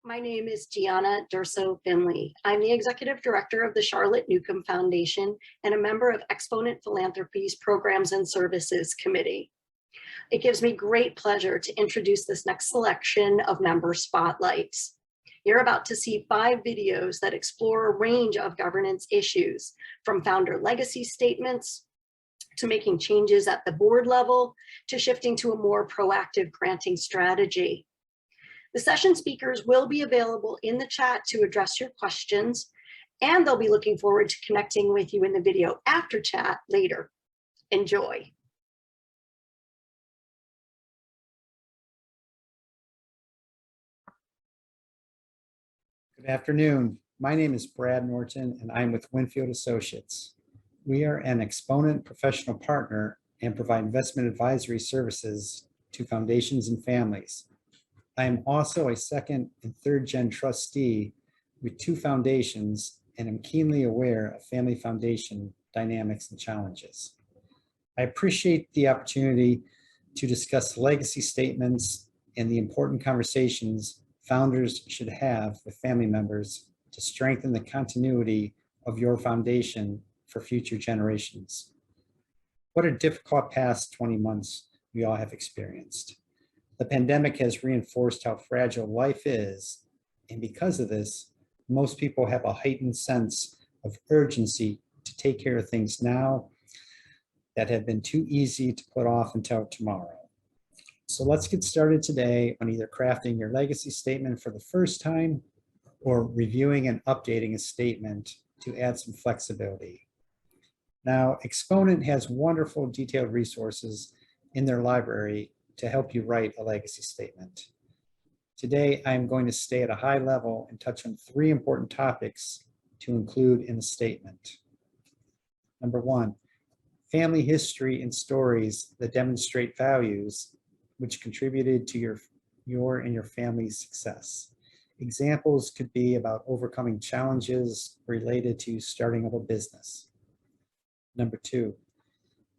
My name is Gianna Durso Finley. I'm the Executive Director of the Charlotte Newcomb Foundation and a member of Exponent Philanthropy's Programs and Services Committee. It gives me great pleasure to introduce this next selection of member spotlights. You're about to see 5 videos that explore a range of governance issues, from founder legacy statements to making changes at the board level to shifting to a more proactive granting strategy. The session speakers will be available in the chat to address your questions, and they'll be looking forward to connecting with you in the video after chat later. Enjoy. Good afternoon. My name is Brad Norton, and I'm with Winfield Associates. We are an Exponent professional partner and provide investment advisory services to foundations and families. I am also a second and third gen trustee with 2 foundations and am keenly aware of family foundation dynamics and challenges. I appreciate the opportunity to discuss legacy statements and the important conversations founders should have with family members to strengthen the continuity of your foundation for future generations. What a difficult past 20 months we all have experienced. The pandemic has reinforced how fragile life is, and because of this, most people have a heightened sense of urgency to take care of things now that have been too easy to put off until tomorrow. So let's get started today on either crafting your legacy statement for the first time or reviewing and updating a statement to add some flexibility. Now, Exponent has wonderful detailed resources in their library to help you write a legacy statement. Today, I am going to stay at a high level and touch on 3 important topics to include in the statement. Number 1, family history and stories that demonstrate values which contributed to your and your family's success. Examples could be about overcoming challenges related to starting up a business. Number 2,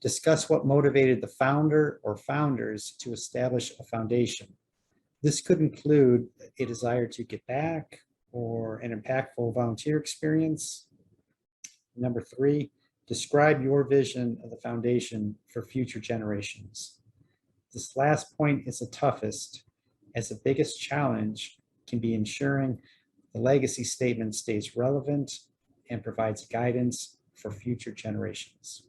discuss what motivated the founder or founders to establish a foundation. This could include a desire to give back or an impactful volunteer experience. Number 3, describe your vision of the foundation for future generations. This last point is the toughest, as the biggest challenge can be ensuring the legacy statement stays relevant and provides guidance for future generations.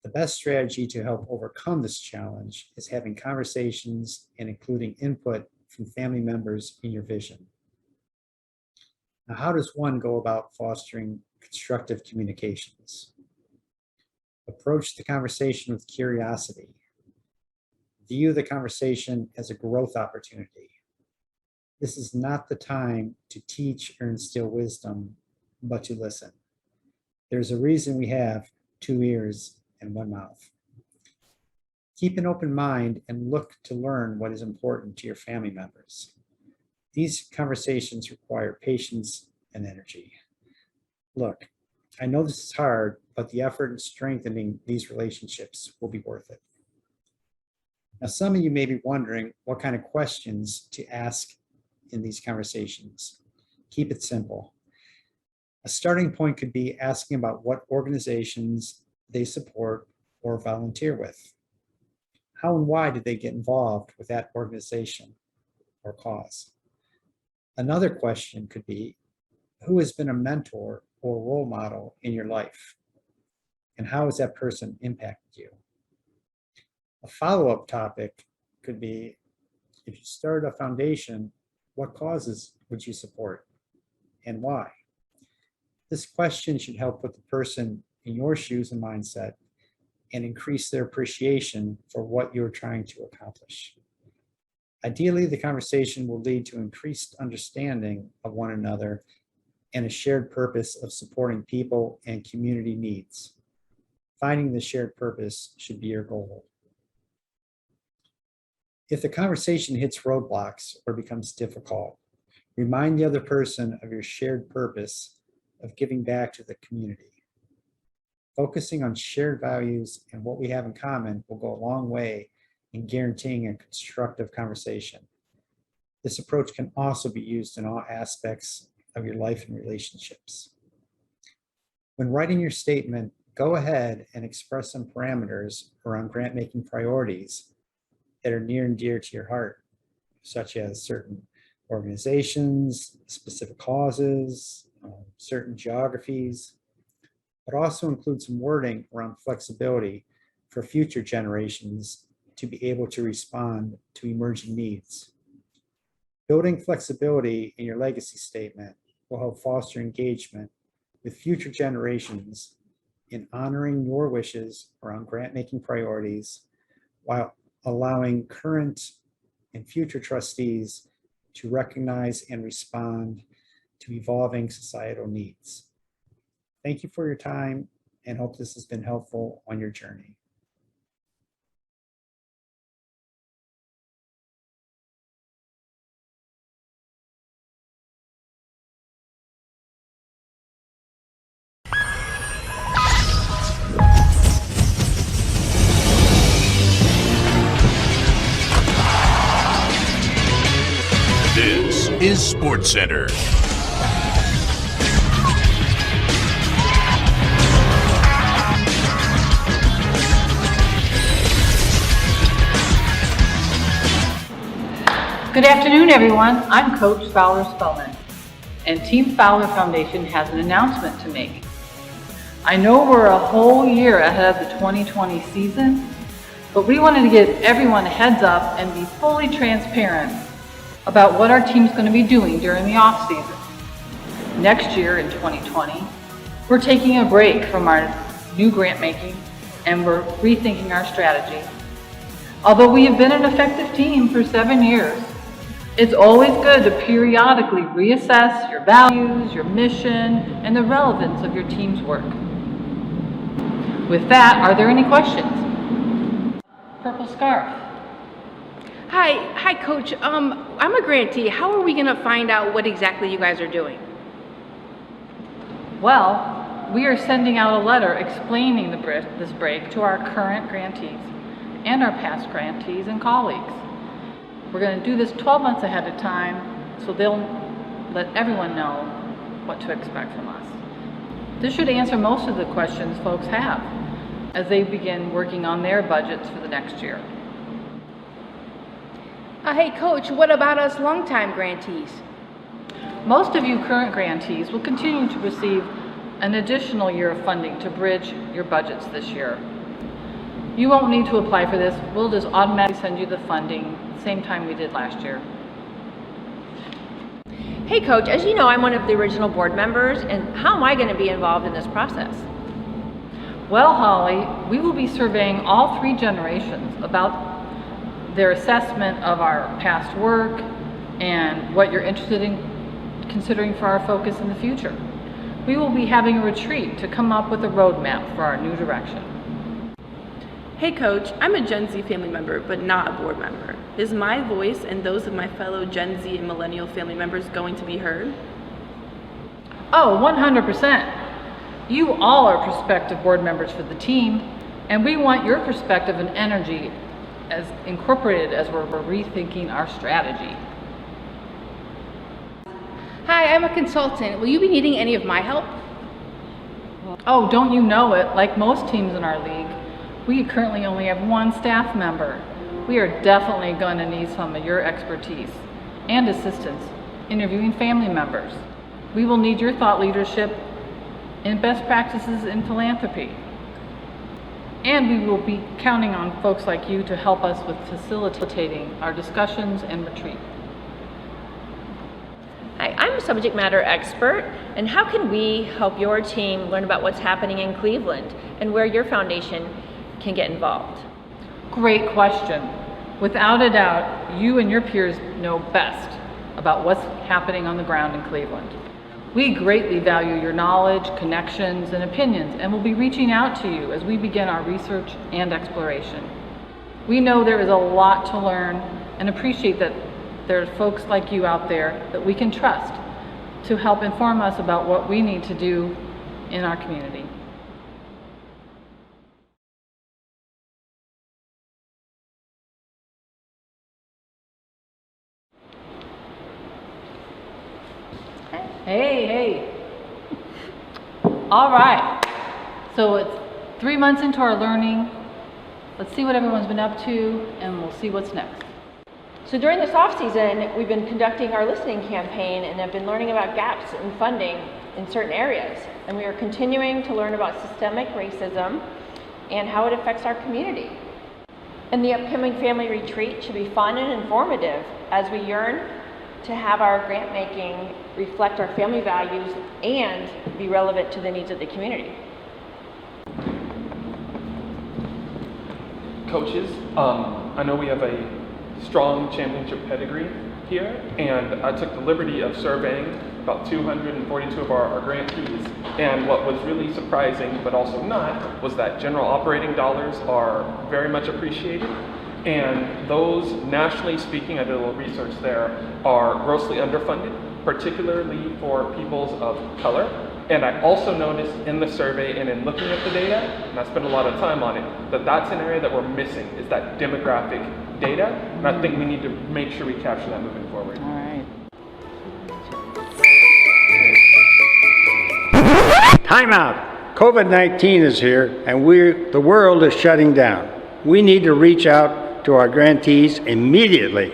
The best strategy to help overcome this challenge is having conversations and including input from family members in your vision. Now, how does one go about fostering constructive communications? Approach the conversation with curiosity. View the conversation as a growth opportunity. This is not the time to teach or instill wisdom, but to listen. There's a reason we have 2 ears and 1 mouth. Keep an open mind and look to learn what is important to your family members. These conversations require patience and energy. Look, I know this is hard, but the effort in strengthening these relationships will be worth it. Now, some of you may be wondering what kind of questions to ask in these conversations. Keep it simple. A starting point could be asking about what organizations they support or volunteer with. How and why did they get involved with that organization or cause? Another question could be, who has been a mentor or role model in your life? And how has that person impacted you? A follow-up topic could be, if you started a foundation, what causes would you support and why? This question should help put the person in your shoes and mindset and increase their appreciation for what you're trying to accomplish. Ideally, the conversation will lead to increased understanding of one another and a shared purpose of supporting people and community needs. Finding the shared purpose should be your goal. If the conversation hits roadblocks or becomes difficult, remind the other person of your shared purpose of giving back to the community. Focusing on shared values and what we have in common will go a long way in guaranteeing a constructive conversation. This approach can also be used in all aspects of your life and relationships. When writing your statement, go ahead and express some parameters around grant-making priorities that are near and dear to your heart, such as certain organizations, specific causes, certain geographies, but also include some wording around flexibility for future generations to be able to respond to emerging needs. Building flexibility in your legacy statement will help foster engagement with future generations in honoring your wishes around grant-making priorities while allowing current and future trustees to recognize and respond to evolving societal needs. Thank you for your time and hope this has been helpful on your journey. This is SportsCenter. Good afternoon, everyone. I'm Coach Fowler Spellman, and Team Fowler Foundation has an announcement to make. I know we're a whole year ahead of the 2020 season, but we wanted to give everyone a heads up and be fully transparent about what our team's going to be doing during the off season. Next year in 2020, we're taking a break from our new grant making and we're rethinking our strategy. Although we have been an effective team for 7 years, it's always good to periodically reassess your values, your mission, and the relevance of your team's work. With that, are there any questions? Purple scarf. Hi, Coach. I'm a grantee. How are we going to find out what exactly you guys are doing? Well, we are sending out a letter explaining this break to our current grantees and our past grantees and colleagues. We're going to do this 12 months ahead of time, so they'll let everyone know what to expect from us. This should answer most of the questions folks have as they begin working on their budgets for the next year. Hey, Coach, what about us longtime grantees? Most of you current grantees will continue to receive an additional year of funding to bridge your budgets this year. You won't need to apply for this. We'll just automatically send you the funding same time we did last year. Hey Coach, as you know, I'm one of the original board members, and how am I going to be involved in this process? Well, Holly, we will be surveying all 3 generations about their assessment of our past work and what you're interested in considering for our focus in the future. We will be having a retreat to come up with a roadmap for our new direction. Hey Coach, I'm a Gen Z family member, but not a board member. Is my voice and those of my fellow Gen Z and millennial family members going to be heard? Oh, 100%. You all are prospective board members for the team, and we want your perspective and energy as incorporated as we're rethinking our strategy. Hi, I'm a consultant. Will you be needing any of my help? Oh, don't you know it? Like most teams in our league, we currently only have 1 staff member. We are definitely going to need some of your expertise and assistance interviewing family members. We will need your thought leadership in best practices in philanthropy. And we will be counting on folks like you to help us with facilitating our discussions and retreat. Hi, I'm a subject matter expert, and how can we help your team learn about what's happening in Cleveland and where your foundation can get involved? Great question. Without a doubt, you and your peers know best about what's happening on the ground in Cleveland. We greatly value your knowledge, connections, and opinions, and will be reaching out to you as we begin our research and exploration. We know there is a lot to learn and appreciate that there are folks like you out there that we can trust to help inform us about what we need to do in our community. Hey. All right. So it's 3 months into our learning. Let's see what everyone's been up to, and we'll see what's next. So during this off season, we've been conducting our listening campaign and have been learning about gaps in funding in certain areas. And we are continuing to learn about systemic racism and how it affects our community. And the upcoming family retreat should be fun and informative as we yearn to have our grant making reflect our family values and be relevant to the needs of the community. Coaches, I know we have a strong championship pedigree here, and I took the liberty of surveying about 242 of our grantees, and what was really surprising, but also not, was that general operating dollars are very much appreciated, and those, nationally speaking, I did a little research there, are grossly underfunded, particularly for peoples of color. And I also noticed in the survey and in looking at the data, and I spent a lot of time on it, that that's an area that we're missing, is that demographic data. And I think we need to make sure we capture that moving forward. All right. Time out. COVID-19 is here and the world is shutting down. We need to reach out to our grantees immediately.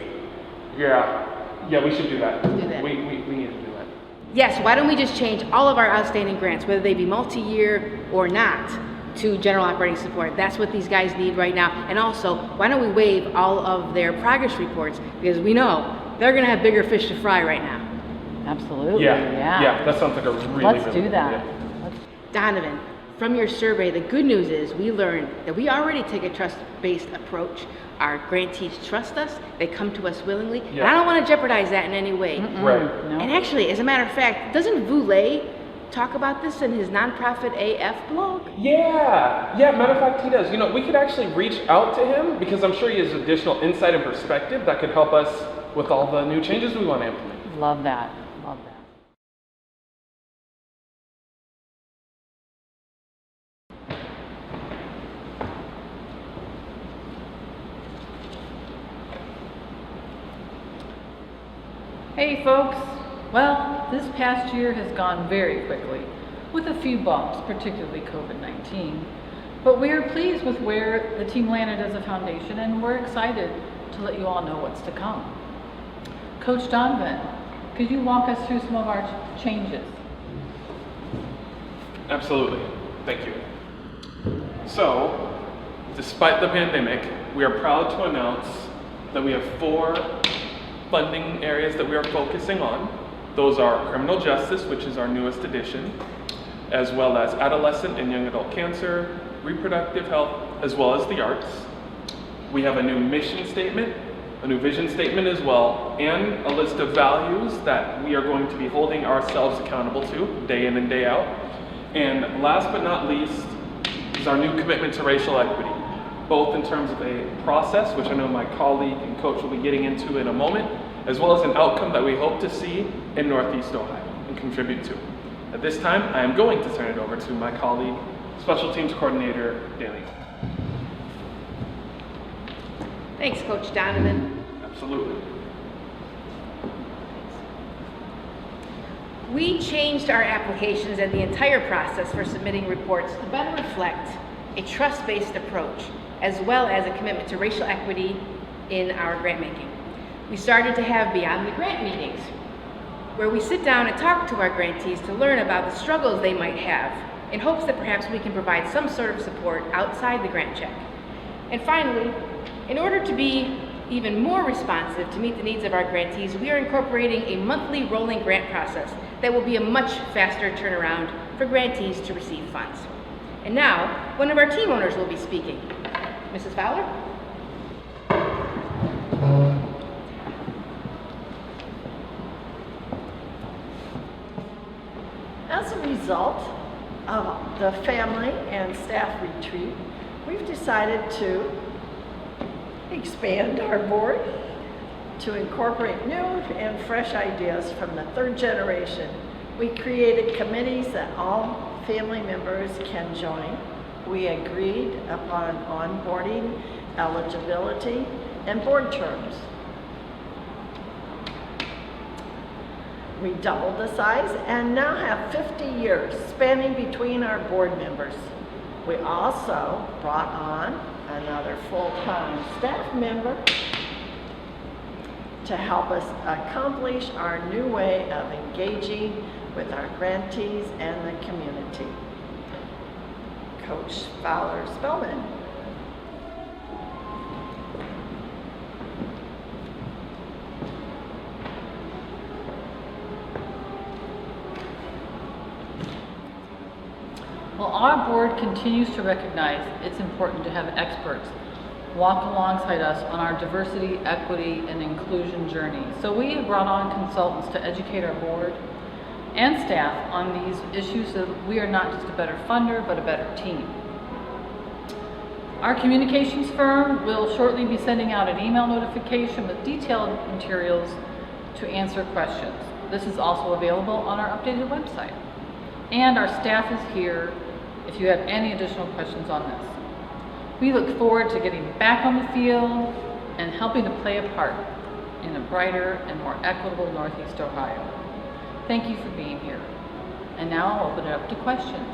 Yeah, we should do that. Do that. We need to do that. Yes, why don't we just change all of our outstanding grants, whether they be multi-year or not, to general operating support? That's what these guys need right now. And also, why don't we waive all of their progress reports? Because we know they're gonna have bigger fish to fry right now. Absolutely. Yeah, that sounds like a really, Let's really do good that. idea. Donovan, from your survey, the good news is we learned that we already take a trust-based approach. Our grantees trust us, they come to us willingly, and I don't want to jeopardize that in any way. Right. No. And actually, as a matter of fact, doesn't Voulay talk about this in his nonprofit AF blog? Yeah, matter of fact, he does. You know, we could actually reach out to him because I'm sure he has additional insight and perspective that could help us with all the new changes we want to implement. Love that. Love that. Hey folks, well, this past year has gone very quickly, with a few bumps, particularly COVID-19. But we are pleased with where the team landed as a foundation, and we're excited to let you all know what's to come. Coach Donovan, could you walk us through some of our changes? Absolutely. Thank you. So, despite the pandemic, we are proud to announce that we have 4 funding areas that we are focusing on. Those are criminal justice, which is our newest addition, as well as adolescent and young adult cancer, reproductive health, as well as the arts. We have a new mission statement, a new vision statement as well, and a list of values that we are going to be holding ourselves accountable to day in and day out. And last but not least is our new commitment to racial equity, both in terms of a process, which I know my colleague and coach will be getting into in a moment, as well as an outcome that we hope to see in Northeast Ohio and contribute to. At this time, I am going to turn it over to my colleague, Special Teams Coordinator, Danny. Thanks, Coach Donovan. Absolutely. We changed our applications and the entire process for submitting reports to better reflect a trust-based approach, as well as a commitment to racial equity in our grant making. We started to have Beyond the Grant meetings, where we sit down and talk to our grantees to learn about the struggles they might have, in hopes that perhaps we can provide some sort of support outside the grant check. And finally, in order to be even more responsive to meet the needs of our grantees, we are incorporating a monthly rolling grant process that will be a much faster turnaround for grantees to receive funds. And now, one of our team owners will be speaking. Mrs. Fowler? As a result of the family and staff retreat, we've decided to expand our board to incorporate new and fresh ideas from the 3rd generation. We created committees that all family members can join. We agreed upon onboarding, eligibility, and board terms. We doubled the size and now have 50 years spanning between our board members. We also brought on another full-time staff member to help us accomplish our new way of engaging with our grantees and the community. Coach Fowler Spellman. Well, our board continues to recognize it's important to have experts walk alongside us on our diversity, equity, and inclusion journey. So we have brought on consultants to educate our board and staff on these issues so that we are not just a better funder, but a better team. Our communications firm will shortly be sending out an email notification with detailed materials to answer questions. This is also available on our updated website. And our staff is here if you have any additional questions on this. We look forward to getting back on the field and helping to play a part in a brighter and more equitable Northeast Ohio. Thank you for being here. And now I'll open it up to questions.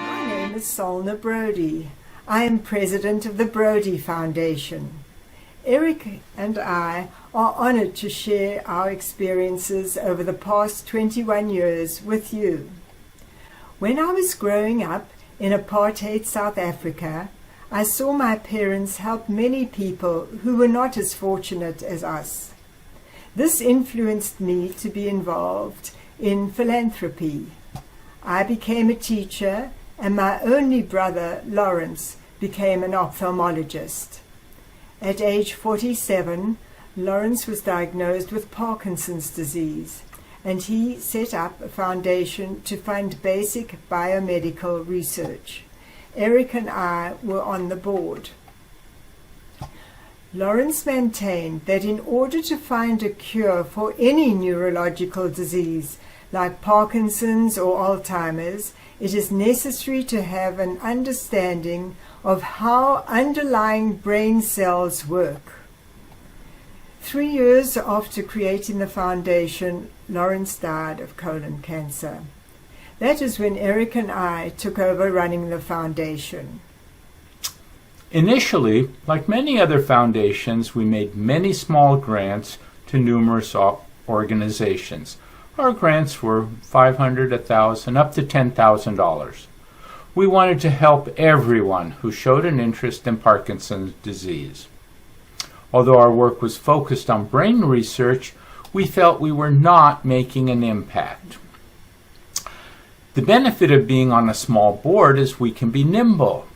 My name is Solna Brody. I am president of the Brody Foundation. Eric and I are honored to share our experiences over the past 21 years with you. When I was growing up in apartheid South Africa, I saw my parents help many people who were not as fortunate as us. This influenced me to be involved in philanthropy. I became a teacher, and my only brother, Lawrence, became an ophthalmologist. At age 47, Lawrence was diagnosed with Parkinson's disease, and he set up a foundation to fund basic biomedical research. Eric and I were on the board. Lawrence maintained that in order to find a cure for any neurological disease, like Parkinson's or Alzheimer's, it is necessary to have an understanding of how underlying brain cells work. 3 years after creating the foundation, Lawrence died of colon cancer. That is when Eric and I took over running the foundation. Initially, like many other foundations, we made many small grants to numerous organizations. Our grants were $500, $1,000, up to $10,000. We wanted to help everyone who showed an interest in Parkinson's disease. Although our work was focused on brain research, we felt we were not making an impact. The benefit of being on a small board is we can be nimble.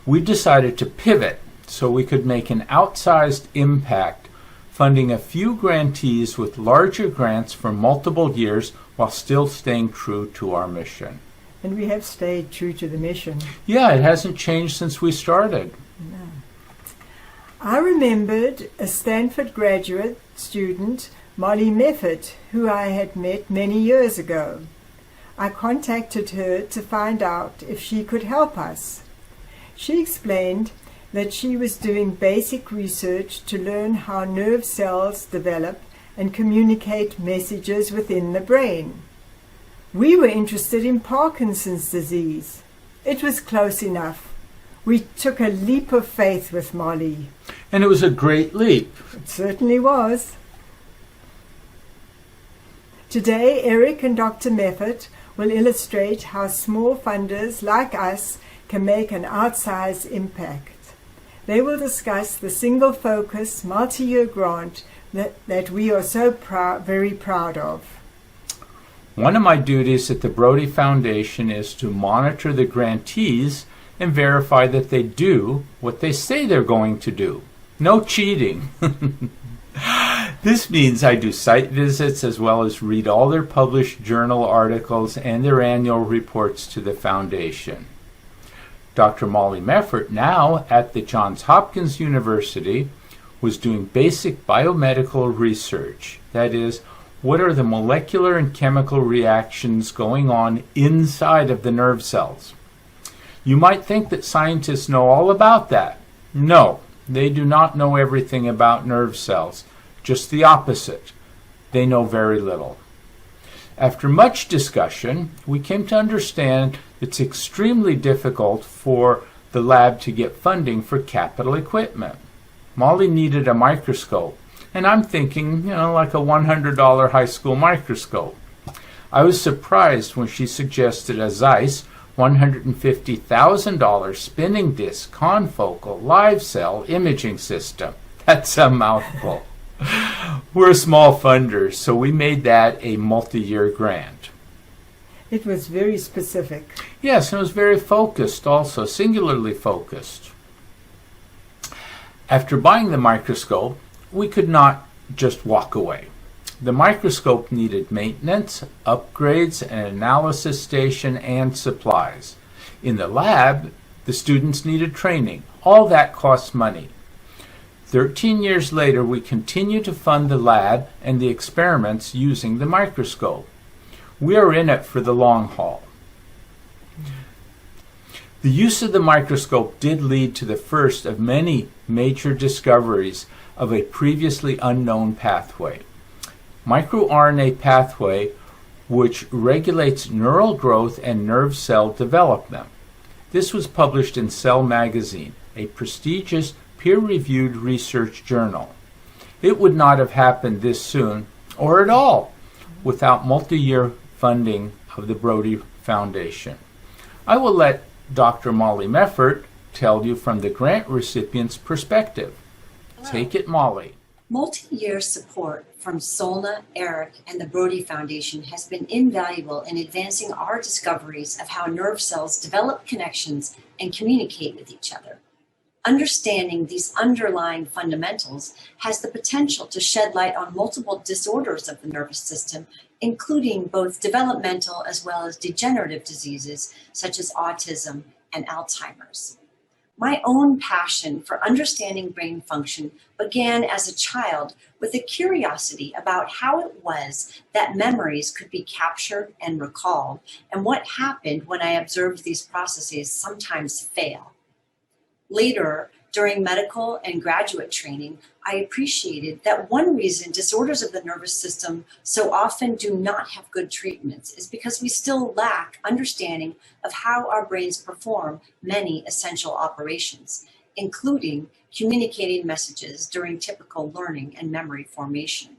We decided to pivot so we could make an outsized impact, funding a few grantees with larger grants for multiple years while still staying true to our mission. And we have stayed true to the mission. Yeah, it hasn't changed since we started. No. I remembered a Stanford graduate student, Molly Meffert, who I had met many years ago. I contacted her to find out if she could help us. She explained that she was doing basic research to learn how nerve cells develop and communicate messages within the brain. We were interested in Parkinson's disease. It was close enough. We took a leap of faith with Molly. And it was a great leap. It certainly was. Today, Eric and Dr. Meffert will illustrate how small funders like us can make an outsized impact. They will discuss the single-focus, multi-year grant that we are so very proud of. One of my duties at the Brody Foundation is to monitor the grantees and verify that they do what they say they're going to do. No cheating. This means I do site visits as well as read all their published journal articles and their annual reports to the foundation. Dr. Molly Meffert, now at the Johns Hopkins University, was doing basic biomedical research. That is, What are the molecular and chemical reactions going on inside of the nerve cells? You might think that scientists know all about that. No, they do not know everything about nerve cells. Just the opposite. They know very little. After much discussion, we came to understand it's extremely difficult for the lab to get funding for capital equipment. Molly needed a microscope, and I'm thinking, like a $100 high school microscope. I was surprised when she suggested a Zeiss $150,000 spinning disc confocal live cell imaging system. That's a mouthful. We're small funders, so we made that a multi-year grant. It was very specific. Yes, and it was very focused also, singularly focused. After buying the microscope, we could not just walk away. The microscope needed maintenance, upgrades, an analysis station, and supplies. In the lab, the students needed training. All that costs money. 13 years later, we continue to fund the lab and the experiments using the microscope. We are in it for the long haul. The use of the microscope did lead to the first of many major discoveries of a previously unknown pathway. MicroRNA pathway, which regulates neural growth and nerve cell development. This was published in Cell magazine, a prestigious peer-reviewed research journal. It would not have happened this soon, or at all, without multi-year funding of the Brody Foundation. I will let Dr. Molly Meffert tell you from the grant recipient's perspective. Hello. Take it, Molly. Multi-year support from Solna, Eric, and the Brody Foundation has been invaluable in advancing our discoveries of how nerve cells develop connections and communicate with each other. Understanding these underlying fundamentals has the potential to shed light on multiple disorders of the nervous system, including both developmental as well as degenerative diseases such as autism and Alzheimer's. My own passion for understanding brain function began as a child with a curiosity about how it was that memories could be captured and recalled, and what happened when I observed these processes sometimes fail. Later, during medical and graduate training, I appreciated that one reason disorders of the nervous system so often do not have good treatments is because we still lack understanding of how our brains perform many essential operations, including communicating messages during typical learning and memory formation.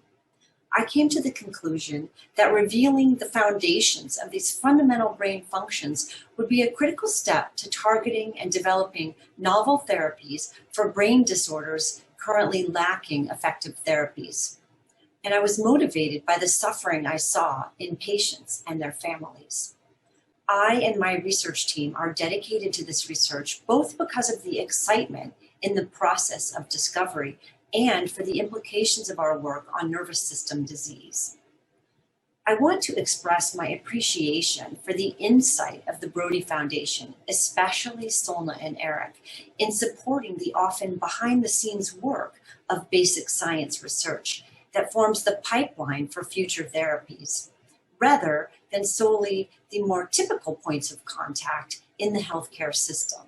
I came to the conclusion that revealing the foundations of these fundamental brain functions would be a critical step to targeting and developing novel therapies for brain disorders currently lacking effective therapies. And I was motivated by the suffering I saw in patients and their families. I and my research team are dedicated to this research both because of the excitement in the process of discovery and for the implications of our work on nervous system disease. I want to express my appreciation for the insight of the Brody Foundation, especially Solna and Eric, in supporting the often behind-the-scenes work of basic science research that forms the pipeline for future therapies, rather than solely the more typical points of contact in the healthcare system.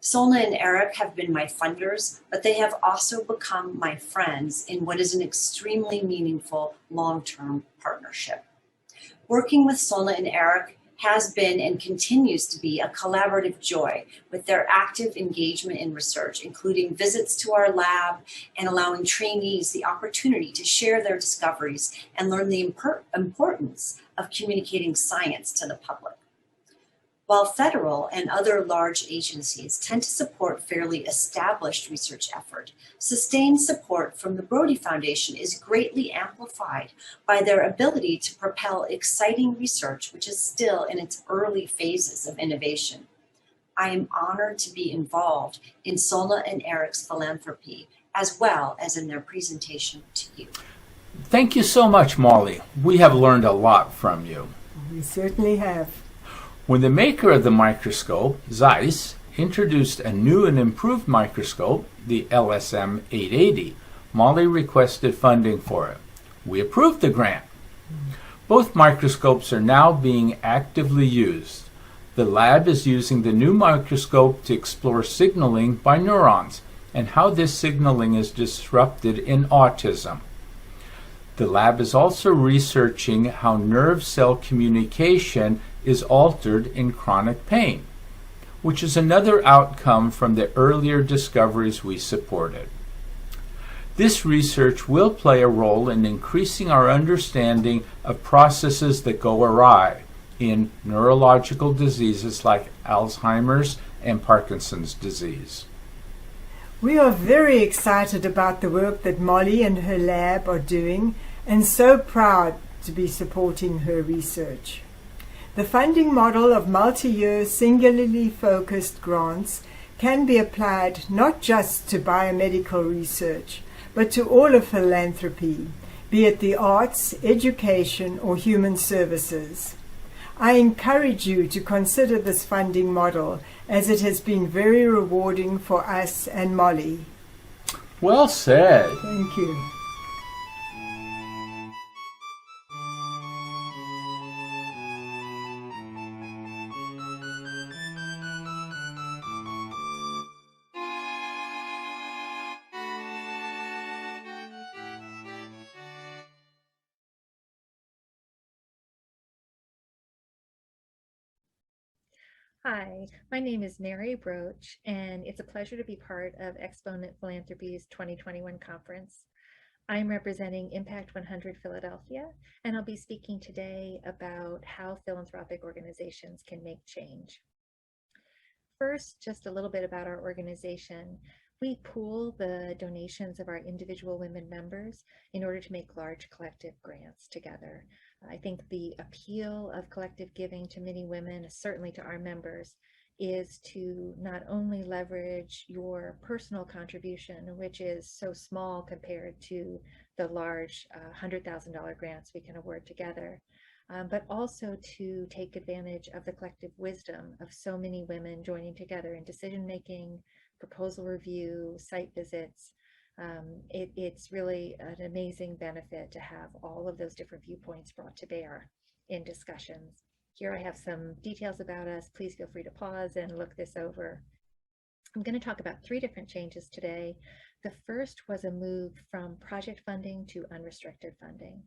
Solna and Eric have been my funders, but they have also become my friends in what is an extremely meaningful long-term partnership. Working with Solna and Eric has been and continues to be a collaborative joy with their active engagement in research, including visits to our lab and allowing trainees the opportunity to share their discoveries and learn the importance of communicating science to the public. While federal and other large agencies tend to support fairly established research effort, sustained support from the Brody Foundation is greatly amplified by their ability to propel exciting research which is still in its early phases of innovation. I am honored to be involved in Solna and Eric's philanthropy, as well as in their presentation to you. Thank you so much, Molly. We have learned a lot from you. We certainly have. When the maker of the microscope, Zeiss, introduced a new and improved microscope, the LSM 880, Molly requested funding for it. We approved the grant. Both microscopes are now being actively used. The lab is using the new microscope to explore signaling by neurons and how this signaling is disrupted in autism. The lab is also researching how nerve cell communication is altered in chronic pain, which is another outcome from the earlier discoveries we supported. This research will play a role in increasing our understanding of processes that go awry in neurological diseases like Alzheimer's and Parkinson's disease. We are very excited about the work that Molly and her lab are doing and so proud to be supporting her research. The funding model of multi-year singularly focused grants can be applied not just to biomedical research, but to all of philanthropy, be it the arts, education, or human services. I encourage you to consider this funding model as it has been very rewarding for us and Molly. Well said. Thank you. Hi, my name is Mary Broach, and it's a pleasure to be part of Exponent Philanthropy's 2021 conference. I'm representing Impact 100 Philadelphia, and I'll be speaking today about how philanthropic organizations can make change. First, just a little bit about our organization. We pool the donations of our individual women members in order to make large collective grants together. I think the appeal of collective giving to many women, certainly to our members, is to not only leverage your personal contribution, which is so small compared to the large $100,000 grants we can award together, but also to take advantage of the collective wisdom of so many women joining together in decision-making, proposal review, site visits. It's really an amazing benefit to have all of those different viewpoints brought to bear in discussions. Here I have some details about us. Please feel free to pause and look this over. I'm going to talk about 3 different changes today. The first was a move from project funding to unrestricted funding.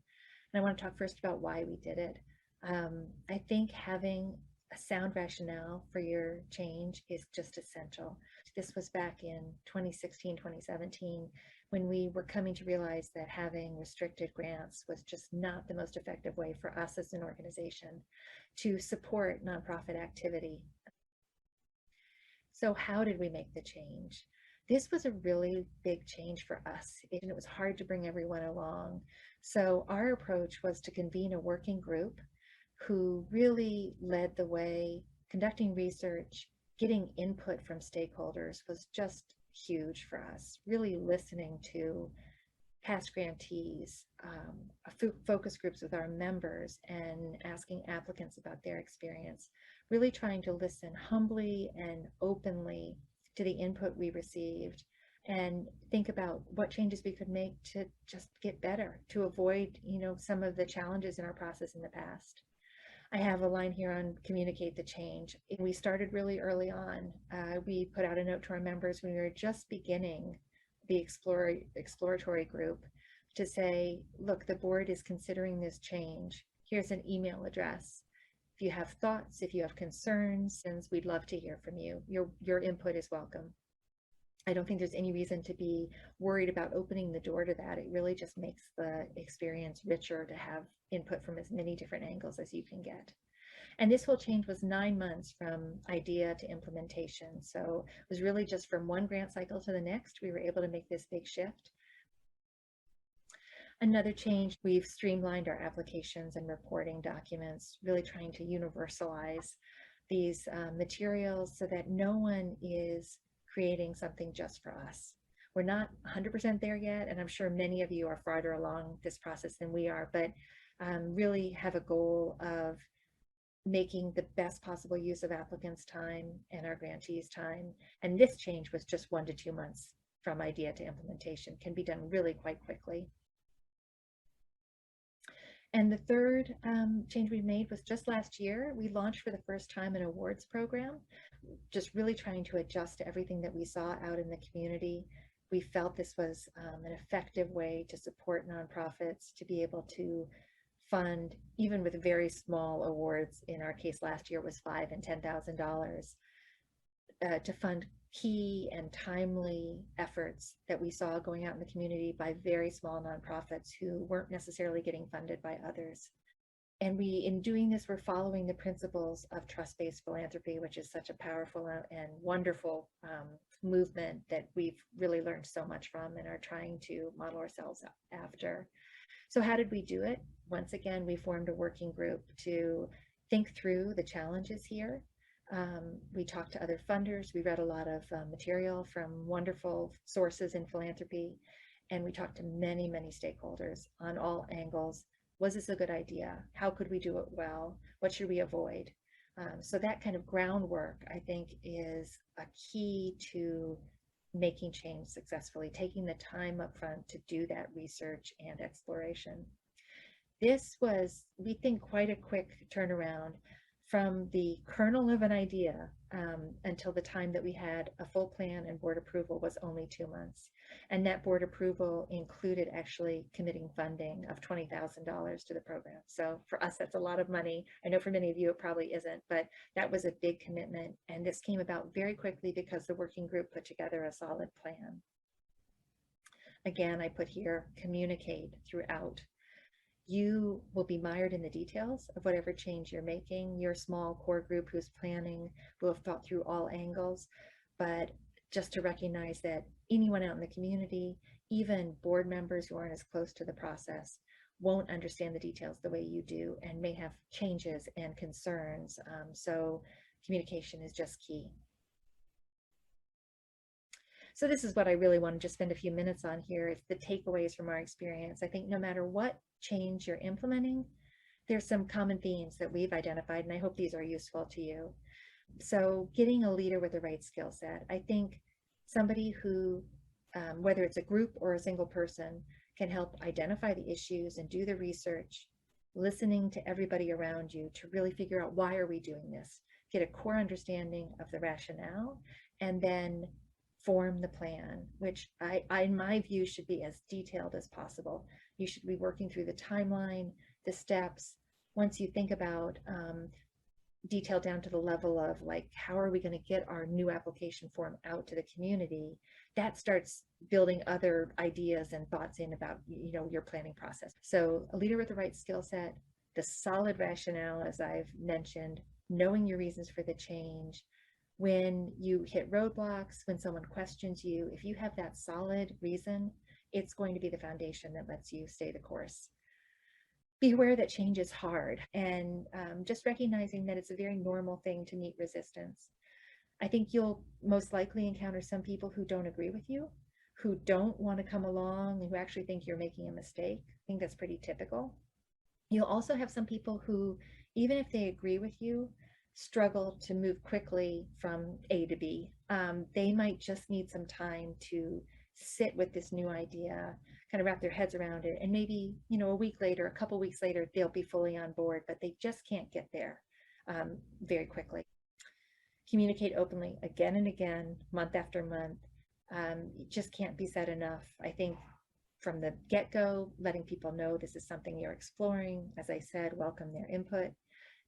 And I want to talk first about why we did it. I think having a sound rationale for your change is just essential. This was back in 2016, 2017, when we were coming to realize that having restricted grants was just not the most effective way for us as an organization to support nonprofit activity. So how did we make the change? This was a really big change for us, and it was hard to bring everyone along. So our approach was to convene a working group who really led the way, conducting research, getting input from stakeholders was just huge for us, really listening to past grantees, focus groups with our members, and asking applicants about their experience, really trying to listen humbly and openly to the input we received and think about what changes we could make to just get better, to avoid, some of the challenges in our process in the past. I have a line here on communicate the change. We started really early on. We put out a note to our members when we were just beginning the exploratory group to say, look, the board is considering this change. Here's an email address. If you have thoughts, if you have concerns, we'd love to hear from you. Your input is welcome. I don't think there's any reason to be worried about opening the door to that. It really just makes the experience richer to have input from as many different angles as you can get. And this whole change was 9 months from idea to implementation. So it was really just from one grant cycle to the next, we were able to make this big shift. Another change, we've streamlined our applications and reporting documents, really trying to universalize these materials so that no one is creating something just for us. We're not 100% there yet, and I'm sure many of you are farther along this process than we are, but really have a goal of making the best possible use of applicants' time and our grantees' time. And this change was just 1 to 2 months from idea to implementation, can be done really quite quickly. And the third change we made was just last year, we launched for the first time an awards program, just really trying to adjust to everything that we saw out in the community. We felt this was an effective way to support nonprofits to be able to fund, even with very small awards. In our case last year, it was $5,000 and $10,000 to fund key and timely efforts that we saw going out in the community by very small nonprofits who weren't necessarily getting funded by others. And we, in doing this, we're following the principles of trust-based philanthropy, which is such a powerful and wonderful movement that we've really learned so much from and are trying to model ourselves after. So how did we do it? Once again, we formed a working group to think through the challenges here. We talked to other funders. We read a lot of material from wonderful sources in philanthropy, and we talked to many, many stakeholders on all angles. Was this a good idea? How could we do it well? What should we avoid? So that kind of groundwork, I think, is a key to making change successfully, taking the time up front to do that research and exploration. This was, we think, quite a quick turnaround from the kernel of an idea until the time that we had a full plan and board approval was only 2 months. And that board approval included actually committing funding of $20,000 to the program. So for us, that's a lot of money. I know for many of you, it probably isn't, but that was a big commitment. And this came about very quickly because the working group put together a solid plan. Again, I put here, communicate throughout. You will be mired in the details of whatever change you're making. Your small core group who's planning will have thought through all angles, but just to recognize that anyone out in the community, even board members who aren't as close to the process, won't understand the details the way you do and may have changes and concerns. So communication is just key. So this is what I really wanted to spend a few minutes on here. It's the takeaways from our experience. I think no matter what change you're implementing, there's some common themes that we've identified, and I hope these are useful to you. So getting a leader with the right skill set. I think somebody who, whether it's a group or a single person, can help identify the issues and do the research, listening to everybody around you to really figure out why are we doing this, get a core understanding of the rationale, and then form the plan, which in my view should be as detailed as possible. You should be working through the timeline, the steps. Once you think about detail down to the level of like, how are we going to get our new application form out to the community, that starts building other ideas and thoughts in about, you know, your planning process. So a leader with the right skill set, the solid rationale, as I've mentioned, knowing your reasons for the change. When you hit roadblocks, when someone questions you, if you have that solid reason, it's going to be the foundation that lets you stay the course. Be aware that change is hard, and just recognizing that it's a very normal thing to meet resistance. I think you'll most likely encounter some people who don't agree with you, who don't want to come along, and who actually think you're making a mistake. I think that's pretty typical. You'll also have some people who, even if they agree with you, struggle to move quickly from A to B. They might just need some time to sit with this new idea, kind of wrap their heads around it, and maybe, you know, a week later, a couple weeks later, they'll be fully on board, but they just can't get there very quickly. Communicate openly again and again, month after month. It just can't be said enough. I think from the get-go, letting people know this is something you're exploring. As I said, welcome their input.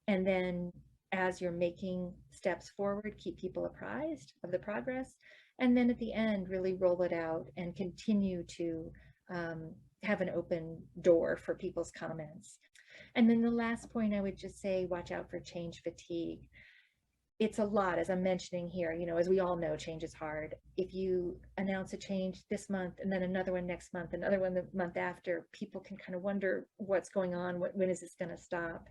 And then as you're making steps forward, keep people apprised of the progress. And then at the end, really roll it out and continue to have an open door for people's comments. And then the last point I would just say, watch out for change fatigue. It's a lot, as I'm mentioning here, you know, as we all know, change is hard. If you announce a change this month and then another one next month, another one the month after, people can kind of wonder what's going on, when is this going to stop?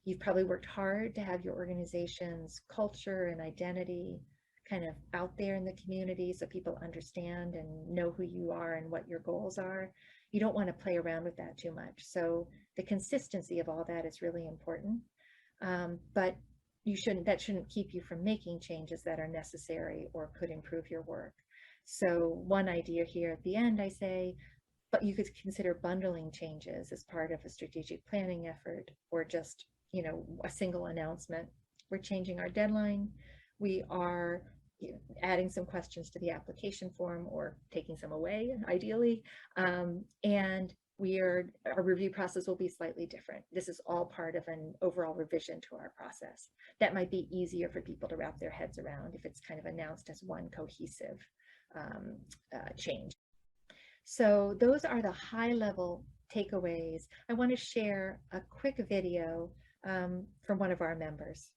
You've probably worked hard to have your organization's culture and identity kind of out there in the community so people understand and know who you are and what your goals are. You don't want to play around with that too much. So the consistency of all that is really important. But that shouldn't keep you from making changes that are necessary or could improve your work. So one idea here at the end, I say, but you could consider bundling changes as part of a strategic planning effort, or just, a single announcement. We're changing our deadline. We are adding some questions to the application form, or taking some away, ideally. And our review process will be slightly different. This is all part of an overall revision to our process. That might be easier for people to wrap their heads around if it's kind of announced as one cohesive change. So those are the high level takeaways. I want to share a quick video from one of our members.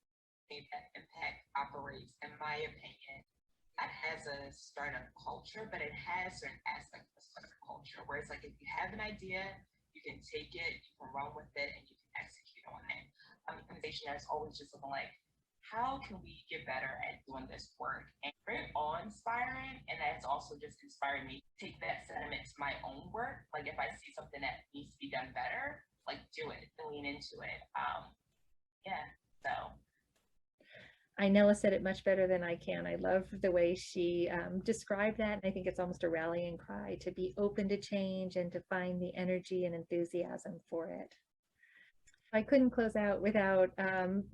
That Impact operates, in my opinion, not as a startup culture, but it has certain aspects of a startup culture, where it's like, if you have an idea, you can take it, you can run with it, and you can execute on it. The organization is always just looking like, how can we get better at doing this work? And very awe-inspiring, and that's also just inspired me to take that sentiment to my own work. Like, if I see something that needs to be done better, like, do it and lean into it. So. Inela said it much better than I can. I love the way she described that. And I think it's almost a rallying cry to be open to change and to find the energy and enthusiasm for it. I couldn't close out without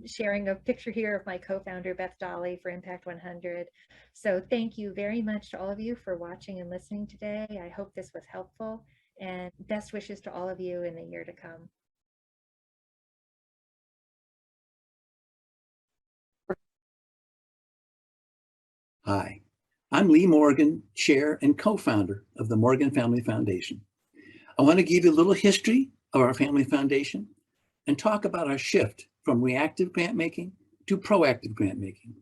sharing a picture here of my co-founder, Beth Dolly, for Impact 100. So thank you very much to all of you for watching and listening today. I hope this was helpful, and best wishes to all of you in the year to come. Hi, I'm Lee Morgan, Chair and co-founder of the Morgan Family Foundation. I want to give you a little history of our Family Foundation and talk about our shift from reactive grant making to proactive grant making,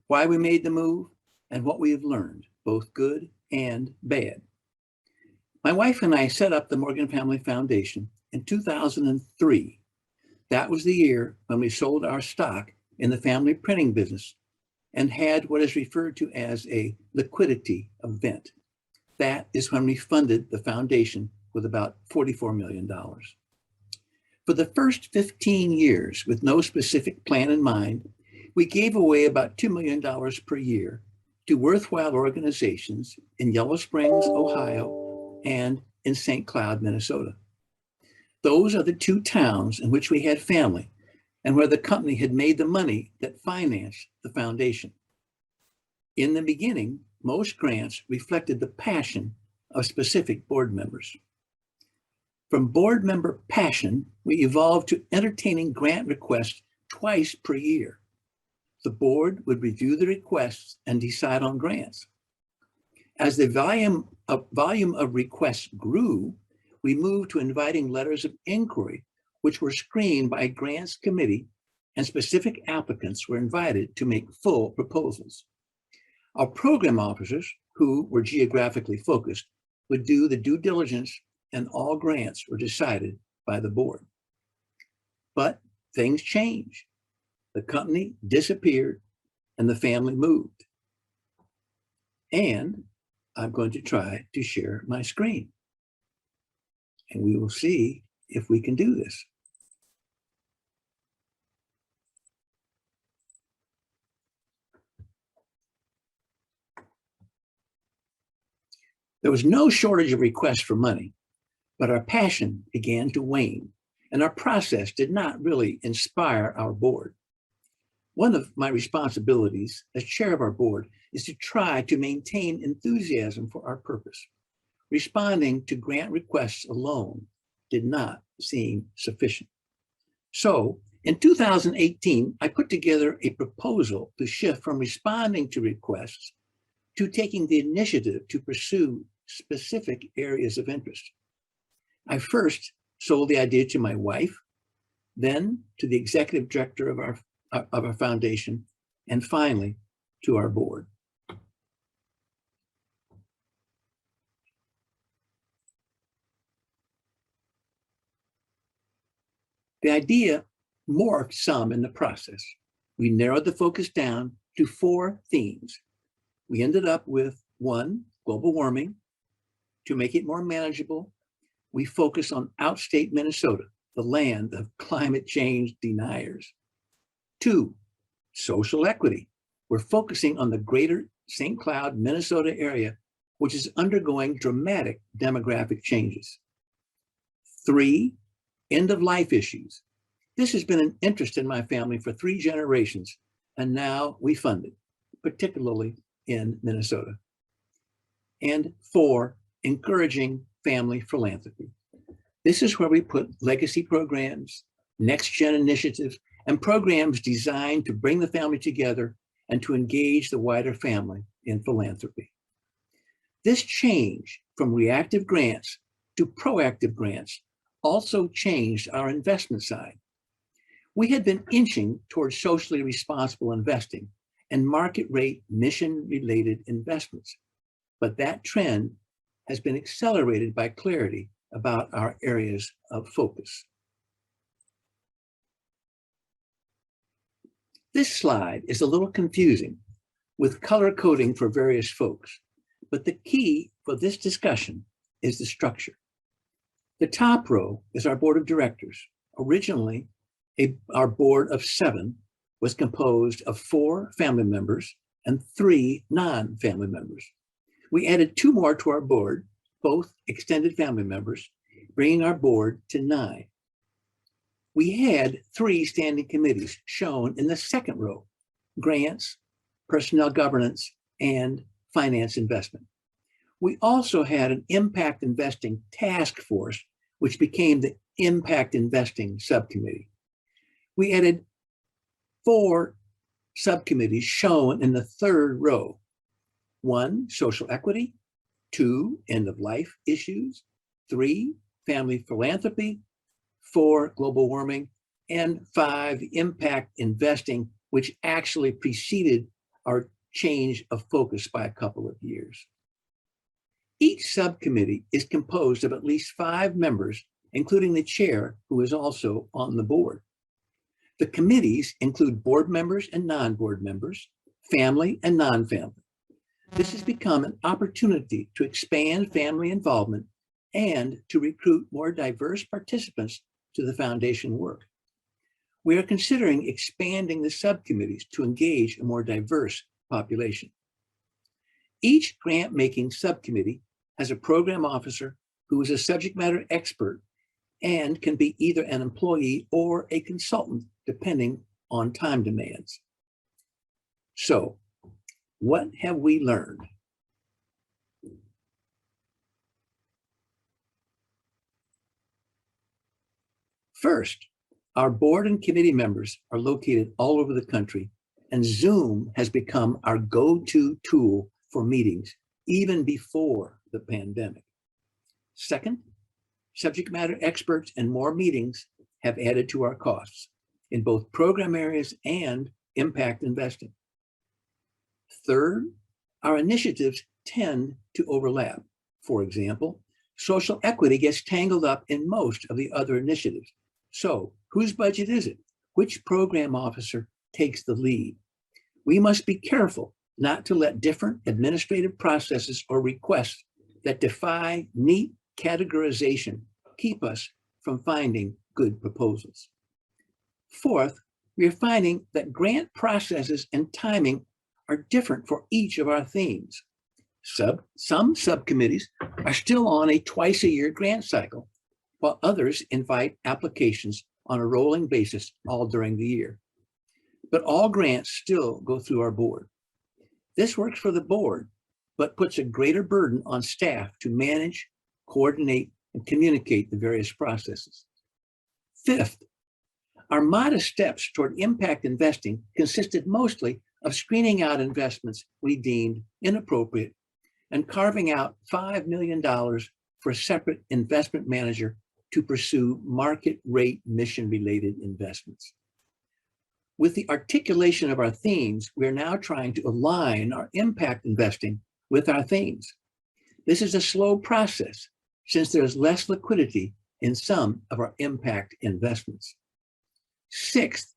why we made the move, and what we have learned, both good and bad. My wife and I set up the Morgan Family Foundation in 2003. That was the year when we sold our stock in the family printing business and had what is referred to as a liquidity event. That is when we funded the foundation with about $44 million. For the first 15 years, with no specific plan in mind, we gave away about $2 million per year to worthwhile organizations in Yellow Springs, Ohio, and in St. Cloud, Minnesota. Those are the two towns in which we had family and where the company had made the money that financed the foundation. In the beginning, most grants reflected the passion of specific board members. From board member passion, we evolved to entertaining grant requests twice per year. The board would review the requests and decide on grants. As the volume of requests grew, we moved to inviting letters of inquiry, which were screened by a grants committee, and specific applicants were invited to make full proposals. Our program officers, who were geographically focused, would do the due diligence, and all grants were decided by the board. But things changed. The company disappeared and the family moved. And I'm going to try to share my screen. And we will see if we can do this. There was no shortage of requests for money, but our passion began to wane, and our process did not really inspire our board. One of my responsibilities as chair of our board is to try to maintain enthusiasm for our purpose. Responding to grant requests alone did not seem sufficient. So in 2018, I put together a proposal to shift from responding to requests to taking the initiative to pursue specific areas of interest. I first sold the idea to my wife, then to the executive director of our foundation, and finally to our board. The idea morphed some in the process. We narrowed the focus down to 4 themes. We ended up with 1, global warming. To make it more manageable, we focus on outstate Minnesota, the land of climate change deniers. 2, social equity. We're focusing on the greater St. Cloud, Minnesota area which is undergoing dramatic demographic changes. 3, end-of-life issues. This has been an interest in my family for 3 generations, and now we fund it, particularly in Minnesota. And 4, encouraging family philanthropy. This is where we put legacy programs, next-gen initiatives, and programs designed to bring the family together and to engage the wider family in philanthropy. This change from reactive grants to proactive grants also changed our investment side. We had been inching towards socially responsible investing and market rate mission-related investments, but that trend has been accelerated by clarity about our areas of focus. This slide is a little confusing with color coding for various folks, but the key for this discussion is the structure. The top row is our board of directors. Originally, our board of 7 was composed of 4 family members and 3 non-family members. We added 2 more to our board, both extended family members, bringing our board to 9. We had 3 standing committees shown in the second row: grants, personnel governance, and finance investment. We also had an impact investing task force, which became the impact investing subcommittee. We added 4 subcommittees shown in the third row: 1, social equity; 2, end-of-life issues; 3, family philanthropy; 4, global warming; and 5, impact investing, which actually preceded our change of focus by a couple of years. Each subcommittee is composed of at least 5 members, including the chair, who is also on the board. The committees include board members and non-board members, family and non-family. This has become an opportunity to expand family involvement and to recruit more diverse participants to the foundation work. We are considering expanding the subcommittees to engage a more diverse population. Each grant-making subcommittee has a program officer who is a subject matter expert and can be either an employee or a consultant, depending on time demands. So, what have we learned? First, our board and committee members are located all over the country, and Zoom has become our go-to tool for meetings, even before the pandemic. Second, subject matter experts and more meetings have added to our costs in both program areas and impact investing. Third, our initiatives tend to overlap. For example, social equity gets tangled up in most of the other initiatives. So, whose budget is it? Which program officer takes the lead? We must be careful not to let different administrative processes or requests that defy neat categorization keep us from finding good proposals. Fourth, we are finding that grant processes and timing are different for each of our themes. Some subcommittees are still on a twice-a-year grant cycle, while others invite applications on a rolling basis all during the year. But all grants still go through our board. This works for the board, but puts a greater burden on staff to manage, coordinate, and communicate the various processes. Fifth, our modest steps toward impact investing consisted mostly of screening out investments we deemed inappropriate and carving out $5 million for a separate investment manager to pursue market rate mission-related investments. With the articulation of our themes, we are now trying to align our impact investing with our themes. This is a slow process since there's less liquidity in some of our impact investments. Sixth,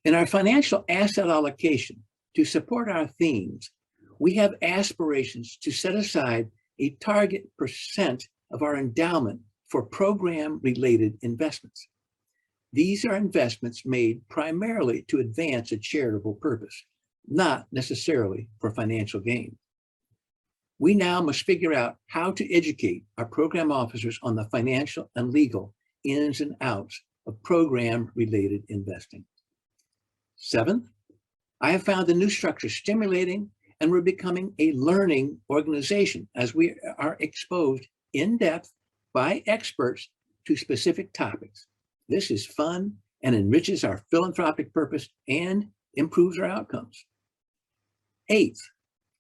in our financial asset allocation to support our themes, we have aspirations to set aside a target percent of our endowment for program-related investments. These are investments made primarily to advance a charitable purpose, not necessarily for financial gain. We now must figure out how to educate our program officers on the financial and legal ins and outs of program-related investing. Seventh, I have found the new structure stimulating, and we're becoming a learning organization as we are exposed in depth by experts to specific topics. This is fun and enriches our philanthropic purpose and improves our outcomes. Eighth,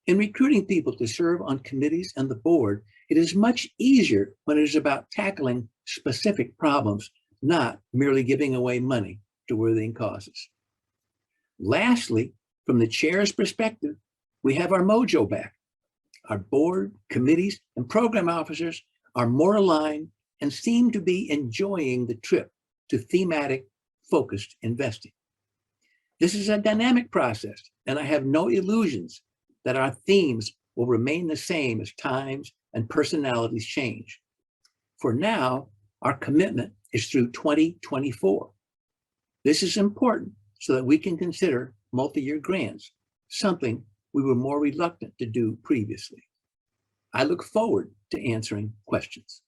in recruiting people to serve on committees and the board, it is much easier when it is about tackling specific problems, not merely giving away money to worthy causes. Lastly, from the chair's perspective, we have our mojo back. Our board, committees, and program officers are more aligned and seem to be enjoying the trip to thematic focused investing. This is a dynamic process, and I have no illusions that our themes will remain the same as times and personalities change. For now, our commitment is through 2024. This is important so that we can consider multi-year grants, something we were more reluctant to do previously. I look forward to answering questions.